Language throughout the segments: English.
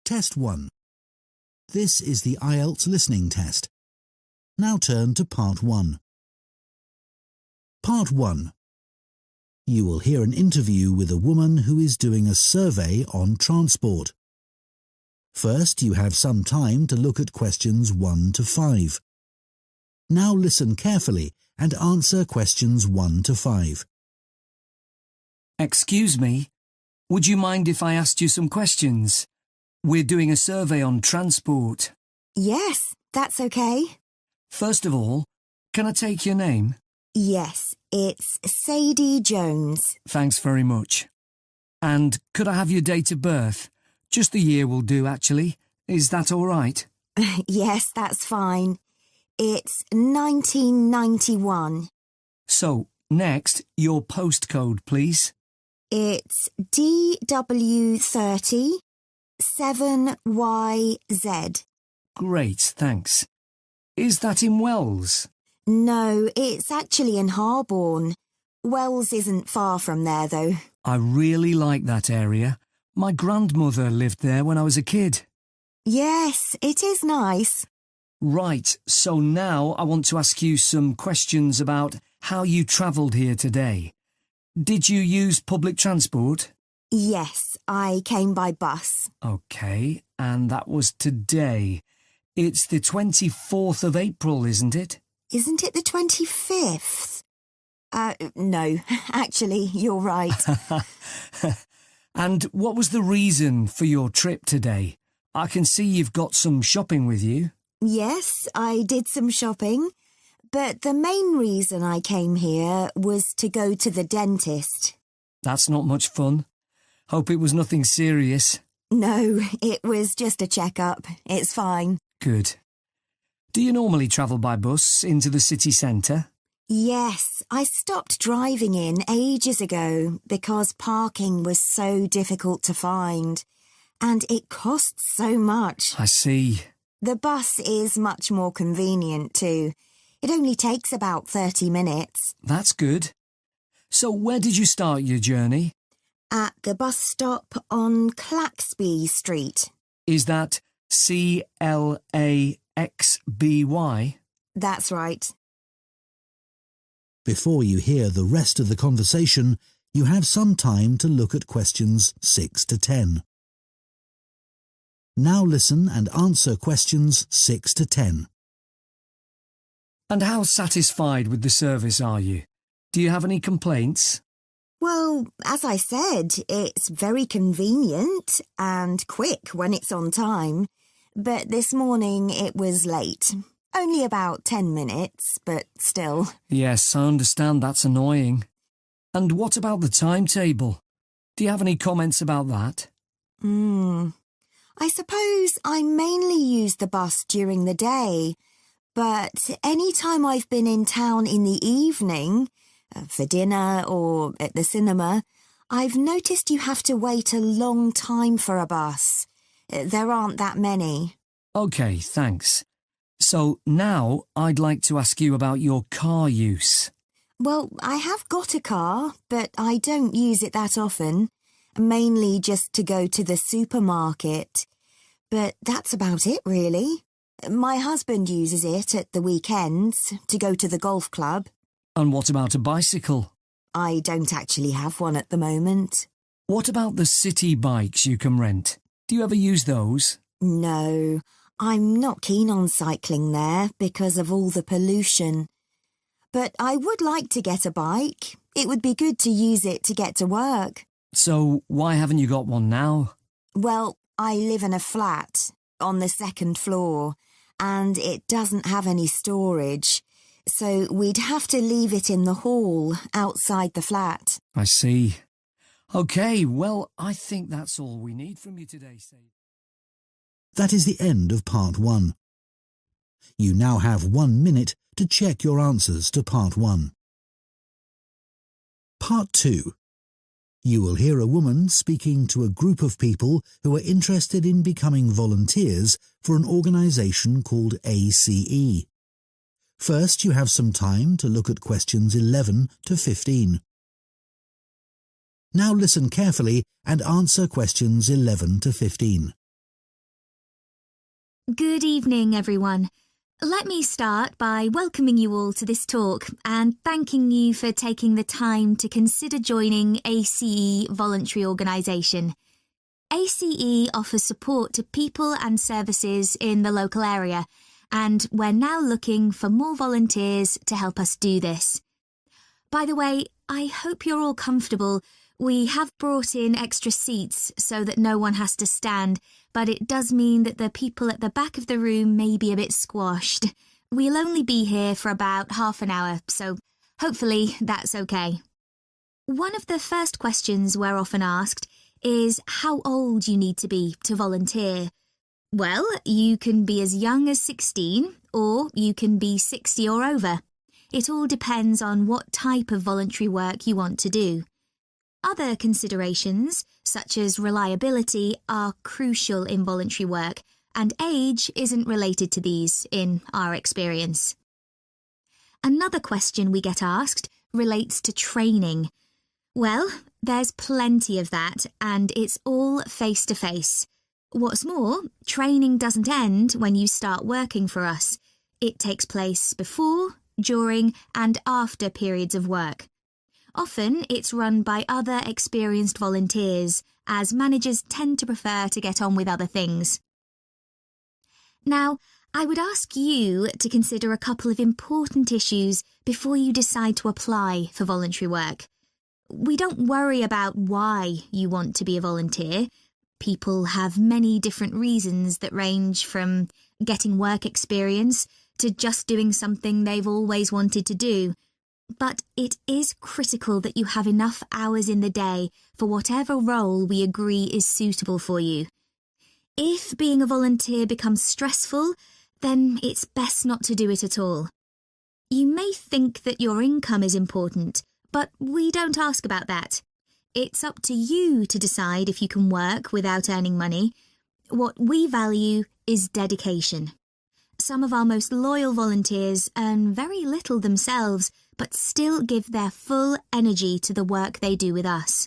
Test 1. This is the IELTS listening test. Now turn to Part 1. Part 1. You will hear an interview with a woman who is doing a survey on transport. First, you have some time to look at questions 1 to 5. Now listen carefully and answer questions 1 to 5. Excuse me, would you mind if I asked you some questions? We're doing a survey on transport. Yes, that's okay. First of all, can I take your name? Yes, it's Sadie Jones. Thanks very much. And could I have your date of birth? Just the year will do, actually. Is that all right? Yes, that's fine. It's 1991. So, next, your postcode, please. It's DW30 7YZ. Great, thanks. Is that in Wells? No, it's actually in Harborne. Wells isn't far from there, though. I really like that area. My grandmother lived there when I was a kid. Yes, it is nice. Right, so now I want to ask you some questions about how you travelled here today. Did you use public transport? Yes, I came by bus. OK, and that was today. It's the 24th of April, isn't it? Isn't it the 25th? No, actually, you're right. And what was the reason for your trip today? I can see you've got some shopping with you. Yes, I did some shopping, but the main reason I came here was to go to the dentist. That's not much fun. Hope it was nothing serious. No, it was just a checkup. It's fine. Good. Do you normally travel by bus into the city centre? Yes, I stopped driving in ages ago because parking was so difficult to find, and it costs so much. I see. The bus is much more convenient too. It only takes about 30 minutes. That's good. So where did you start your journey? At the bus stop on Claxby Street. Is that CLAXBY? That's right. Before you hear the rest of the conversation, you have some time to look at questions 6 to 10. Now listen and answer questions 6 to 10. And how satisfied with the service are you? Do you have any complaints? Well, as I said, it's very convenient and quick when it's on time. But this morning it was late. Only about 10 minutes, but still. Yes, I understand that's annoying. And what about the timetable? Do you have any comments about that? I suppose I mainly use the bus during the day, but any time I've been in town in the evening, for dinner or at the cinema, I've noticed you have to wait a long time for a bus. There aren't that many. OK, thanks. So now I'd like to ask you about your car use. Well, I have got a car, but I don't use it that often, mainly just to go to the supermarket. But that's about it, really. My husband uses it at the weekends to go to the golf club. And what about a bicycle? I don't actually have one at the moment. What about the city bikes you can rent? Do you ever use those? No, I'm not keen on cycling there because of all the pollution. But I would like to get a bike. It would be good to use it to get to work. So why haven't you got one now? Well, I live in a flat on the 2nd floor, and it doesn't have any storage. So we'd have to leave it in the hall outside the flat. I see. OK, well, I think that's all we need from you today, Sadie. That is the end of Part 1. You now have 1 minute to check your answers to Part 1. Part 2. You will hear a woman speaking to a group of people who are interested in becoming volunteers for an organisation called ACE. First, you have some time to look at questions 11 to 15. Now listen carefully and answer questions 11 to 15. Good evening, everyone. Let me start by welcoming you all to this talk and thanking you for taking the time to consider joining ACE Voluntary Organisation. ACE offers support to people and services in the local area, and we're now looking for more volunteers to help us do this. By the way, I hope you're all comfortable. We have brought in extra seats so that no one has to stand, but it does mean that the people at the back of the room may be a bit squashed. We'll only be here for about half an hour, so hopefully that's okay. One of the first questions we're often asked is how old you need to be to volunteer. Well, you can be as young as 16, or you can be 60 or over. It all depends on what type of voluntary work you want to do. Other considerations, such as reliability, are crucial in voluntary work, and age isn't related to these, in our experience. Another question we get asked relates to training. Well, there's plenty of that, and it's all face-to-face. What's more, training doesn't end when you start working for us. It takes place before, during, and after periods of work. Often it's run by other experienced volunteers, as managers tend to prefer to get on with other things. Now, I would ask you to consider a couple of important issues before you decide to apply for voluntary work. We don't worry about why you want to be a volunteer. People have many different reasons that range from getting work experience to just doing something they've always wanted to do. But it is critical that you have enough hours in the day for whatever role we agree is suitable for you. If being a volunteer becomes stressful, then it's best not to do it at all. You may think that your income is important, but we don't ask about that. It's up to you to decide if you can work without earning money. What we value is dedication. Some of our most loyal volunteers earn very little themselves, but still give their full energy to the work they do with us.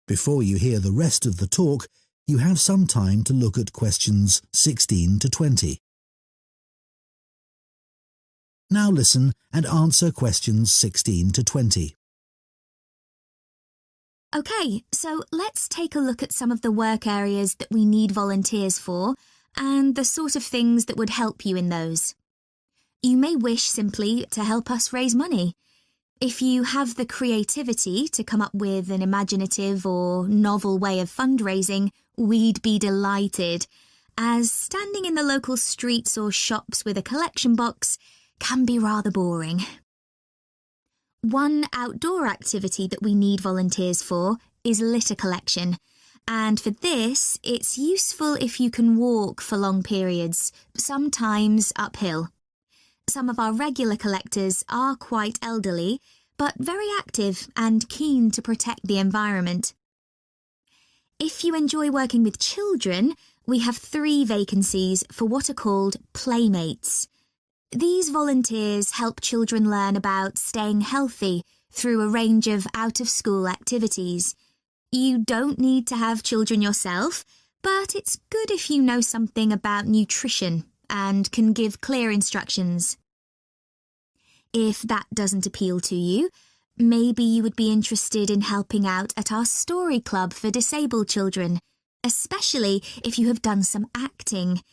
Before you hear the rest of the talk, you have some time to look at questions 16 to 20. Now listen and answer questions 16 to 20. OK, so let's take a look at some of the work areas that we need volunteers for and the sort of things that would help you in those. You may wish simply to help us raise money. If you have the creativity to come up with an imaginative or novel way of fundraising, we'd be delighted, as standing in the local streets or shops with a collection box can be rather boring. One outdoor activity that we need volunteers for is litter collection, and for this, it's useful if you can walk for long periods, sometimes uphill. Some of our regular collectors are quite elderly, but very active and keen to protect the environment. If you enjoy working with children, we have 3 vacancies for what are called playmates. These volunteers help children learn about staying healthy through a range of out-of-school activities. You don't need to have children yourself, but it's good if you know something about nutrition and can give clear instructions. If that doesn't appeal to you, maybe you would be interested in helping out at our story club for disabled children, especially if you have done some acting.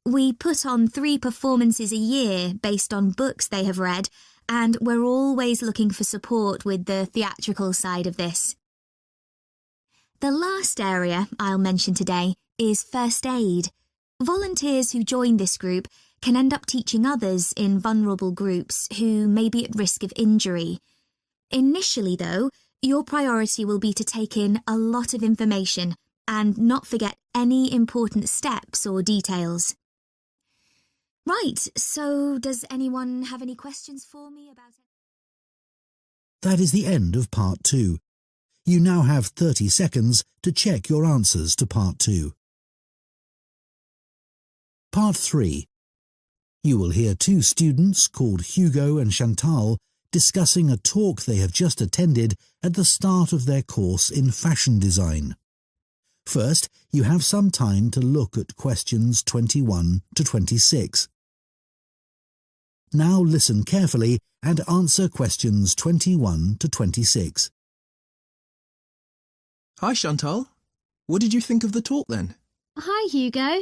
We put on 3 performances a year based on books they have read, and we're always looking for support with the theatrical side of this. The last area I'll mention today is first aid. Volunteers who join this group can end up teaching others in vulnerable groups who may be at risk of injury. Initially, though, your priority will be to take in a lot of information and not forget any important steps or details. Right, so does anyone have any questions for me about it? That is the end of Part 2. You now have 30 seconds to check your answers to Part 2. Part 3. You will hear 2 students called Hugo and Chantal discussing a talk they have just attended at the start of their course in fashion design. First, you have some time to look at questions 21 to 26. Now listen carefully and answer questions 21 to 26. Hi, Chantal. What did you think of the talk then? Hi, Hugo.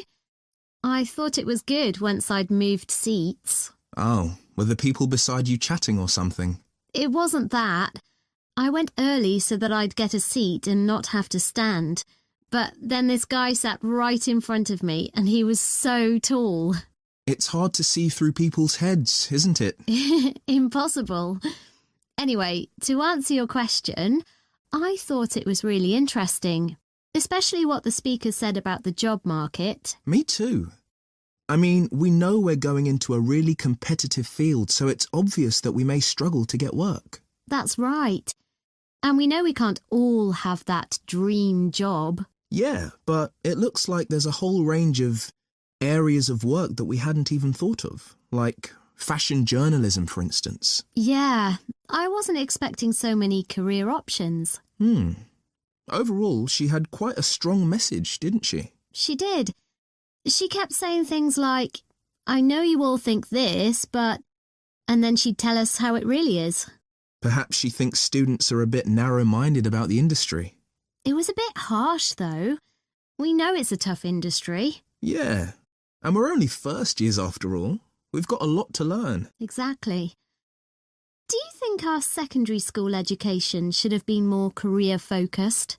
I thought it was good once I'd moved seats. Oh, were the people beside you chatting or something? It wasn't that. I went early so that I'd get a seat and not have to stand. But then this guy sat right in front of me and he was so tall. It's hard to see through people's heads, isn't it? Impossible. Anyway, to answer your question, I thought it was really interesting, especially what the speaker said about the job market. Me too. I mean, we know we're going into a really competitive field, so it's obvious that we may struggle to get work. That's right. And we know we can't all have that dream job. Yeah, but it looks like there's a whole range of areas of work that we hadn't even thought of, like fashion journalism, for instance. Yeah, I wasn't expecting so many career options. Overall, she had quite a strong message, didn't she? She did. She kept saying things like, I know you all think this, but... And then she'd tell us how it really is. Perhaps she thinks students are a bit narrow-minded about the industry. It was a bit harsh, though. We know it's a tough industry. Yeah, and we're only first years after all. We've got a lot to learn. Exactly. Do you think our secondary school education should have been more career-focused?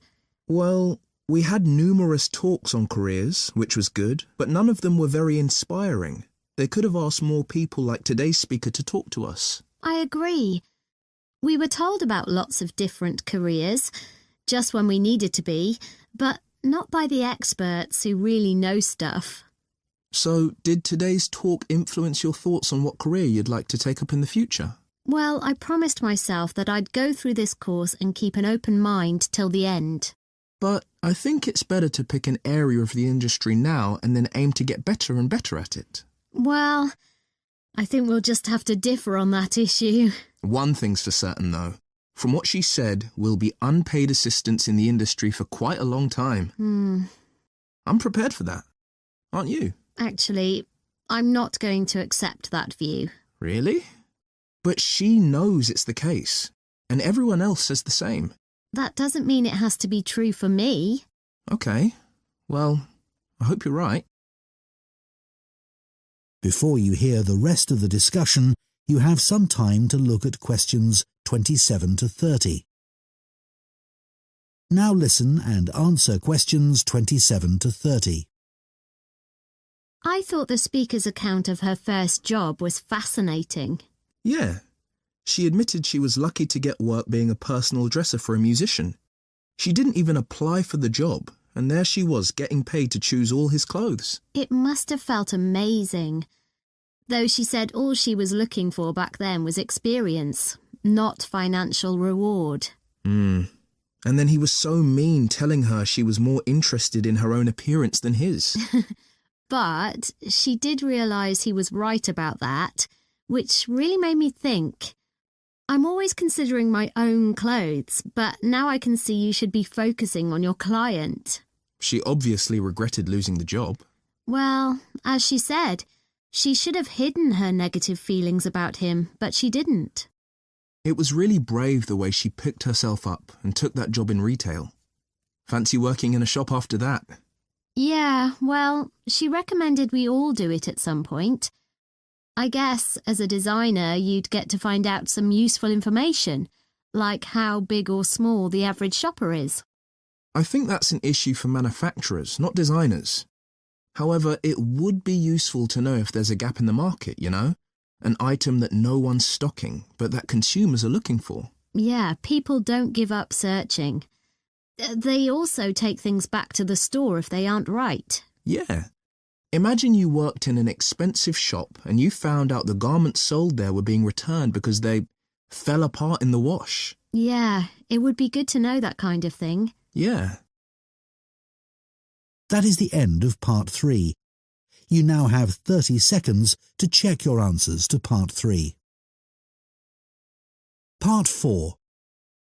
Well, we had numerous talks on careers, which was good, but none of them were very inspiring. They could have asked more people like today's speaker to talk to us. I agree. We were told about lots of different careers, just when we needed to be, but not by the experts who really know stuff. So, did today's talk influence your thoughts on what career you'd like to take up in the future? Well, I promised myself that I'd go through this course and keep an open mind till the end. But I think it's better to pick an area of the industry now and then aim to get better and better at it. Well, I think we'll just have to differ on that issue. One thing's for certain, though. From what she said, we'll be unpaid assistants in the industry for quite a long time. I'm prepared for that. Aren't you? Actually, I'm not going to accept that view. Really? But she knows it's the case, and everyone else says the same. That doesn't mean it has to be true for me. Okay. Well, I hope you're right. Before you hear the rest of the discussion, you have some time to look at questions 27 to 30. Now listen and answer questions 27 to 30. I thought the speaker's account of her first job was fascinating. Yeah. She admitted she was lucky to get work being a personal dresser for a musician. She didn't even apply for the job, and there she was getting paid to choose all his clothes. It must have felt amazing. Though she said all she was looking for back then was experience, not financial reward. And then he was so mean, telling her she was more interested in her own appearance than his. But she did realise he was right about that, which really made me think. I'm always considering my own clothes, but now I can see you should be focusing on your client. She obviously regretted losing the job. Well, as she said, she should have hidden her negative feelings about him, but she didn't. It was really brave the way she picked herself up and took that job in retail. Fancy working in a shop after that? Yeah, well, she recommended we all do it at some point. I guess, as a designer, you'd get to find out some useful information, like how big or small the average shopper is. I think that's an issue for manufacturers, not designers. However, it would be useful to know if there's a gap in the market, you know? An item that no one's stocking, but that consumers are looking for. Yeah, people don't give up searching. They also take things back to the store if they aren't right. Yeah. Imagine you worked in an expensive shop and you found out the garments sold there were being returned because they fell apart in the wash. Yeah, it would be good to know that kind of thing. Yeah. That is the end of part 3. You now have 30 seconds to check your answers to part 3. Part 4.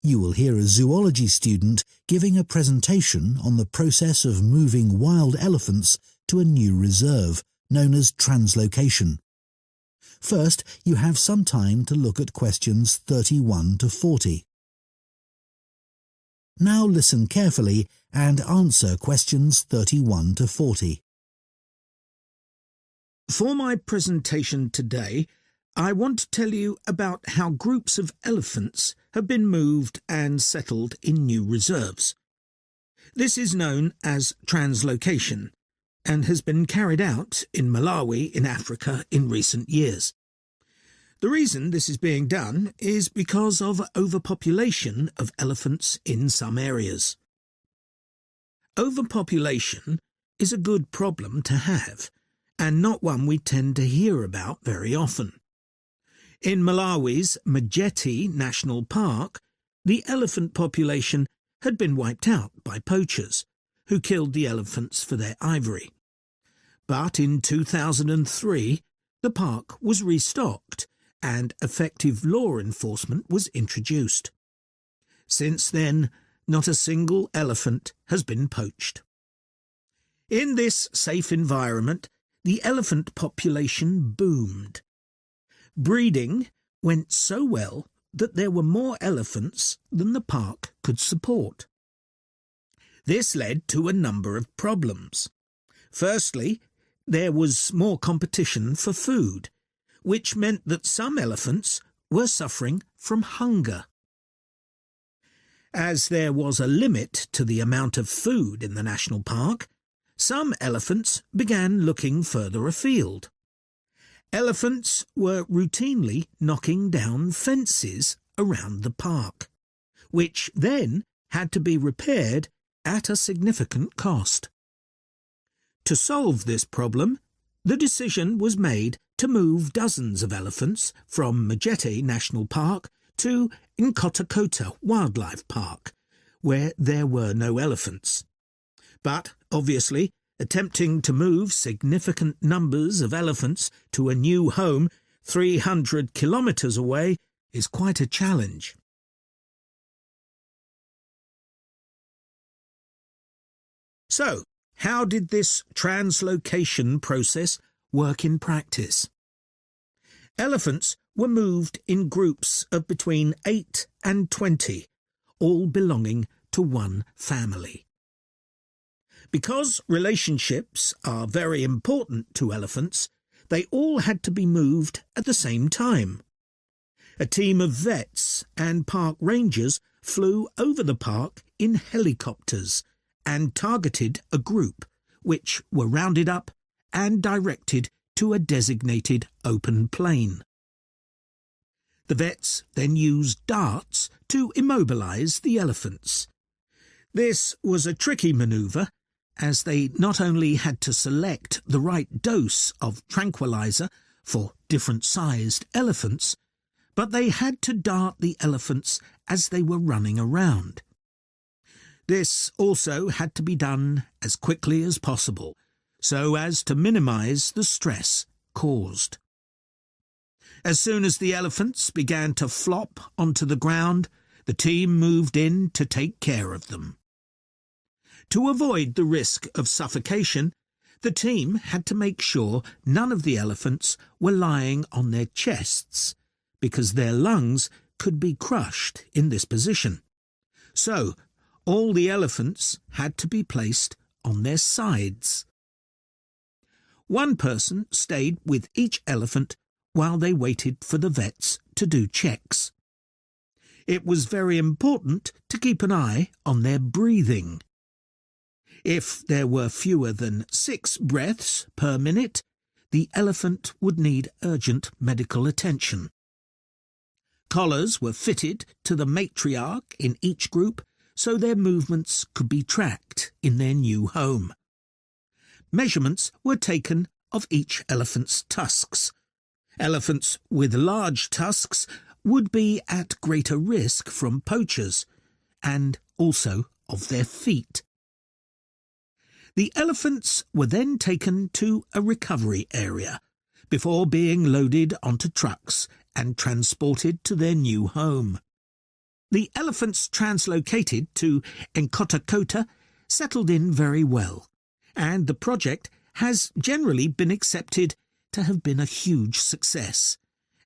You will hear a zoology student giving a presentation on the process of moving wild elephants to a new reserve, known as translocation. First, you have some time to look at questions 31 to 40. Now listen carefully and answer questions 31 to 40. For my presentation today, I want to tell you about how groups of elephants have been moved and settled in new reserves. This is known as translocation and has been carried out in Malawi in Africa in recent years. The reason this is being done is because of overpopulation of elephants in some areas. Overpopulation is a good problem to have, and not one we tend to hear about very often. In Malawi's Majeti National Park, the elephant population had been wiped out by poachers, who killed the elephants for their ivory. But in 2003, the park was restocked, and effective law enforcement was introduced. Since then, not a single elephant has been poached. In this safe environment, the elephant population boomed. Breeding went so well that there were more elephants than the park could support. This led to a number of problems. Firstly, there was more competition for food, which meant that some elephants were suffering from hunger. As there was a limit to the amount of food in the national park, some elephants began looking further afield. Elephants were routinely knocking down fences around the park, which then had to be repaired at a significant cost. To solve this problem, the decision was made to move dozens of elephants from Majeti National Park to Nkotakota Wildlife Park, where there were no elephants. But, obviously, attempting to move significant numbers of elephants to a new home 300 kilometres away is quite a challenge. So, how did this translocation process work in practice? Elephants were moved in groups of between 8 and 20, all belonging to one family. Because relationships are very important to elephants, they all had to be moved at the same time. A team of vets and park rangers flew over the park in helicopters and targeted a group, which were rounded up and directed to a designated open plain. The vets then used darts to immobilize the elephants. This was a tricky maneuver, as they not only had to select the right dose of tranquilizer for different-sized elephants, but they had to dart the elephants as they were running around. This also had to be done as quickly as possible, so as to minimize the stress caused. As soon as the elephants began to flop onto the ground, the team moved in to take care of them. To avoid the risk of suffocation, the team had to make sure none of the elephants were lying on their chests, because their lungs could be crushed in this position. So, all the elephants had to be placed on their sides. One person stayed with each elephant while they waited for the vets to do checks. It was very important to keep an eye on their breathing. If there were fewer than 6 breaths per minute, the elephant would need urgent medical attention. Collars were fitted to the matriarch in each group so their movements could be tracked in their new home. Measurements were taken of each elephant's tusks. Elephants with large tusks would be at greater risk from poachers, and also of their feet. The elephants were then taken to a recovery area before being loaded onto trucks and transported to their new home. The elephants translocated to Nkota settled in very well, and the project has generally been accepted to have been a huge success,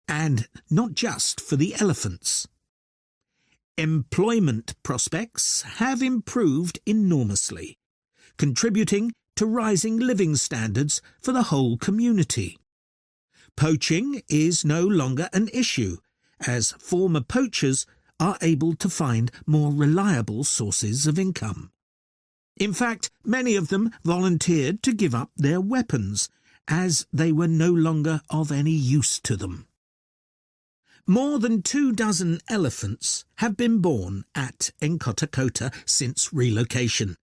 and not just for the elephants. Employment prospects have improved enormously, contributing to rising living standards for the whole community. Poaching is no longer an issue, as former poachers are able to find more reliable sources of income. In fact, many of them volunteered to give up their weapons, as they were no longer of any use to them. More than 24 elephants have been born at Nkota since relocation.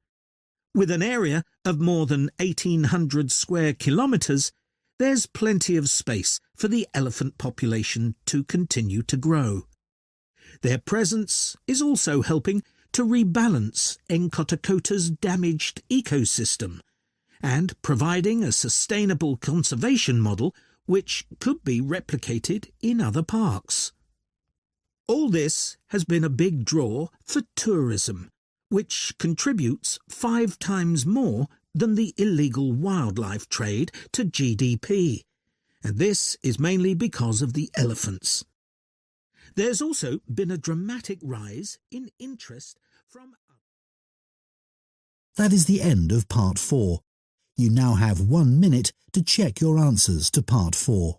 With an area of more than 1,800 square kilometres, there's plenty of space for the elephant population to continue to grow. Their presence is also helping to rebalance Nkotakota's damaged ecosystem and providing a sustainable conservation model which could be replicated in other parks. All this has been a big draw for tourism, which contributes 5 times more than the illegal wildlife trade to GDP, and this is mainly because of the elephants. There's also been a dramatic rise in interest from... That is the end of Part 4. You now have 1 minute to check your answers to Part 4.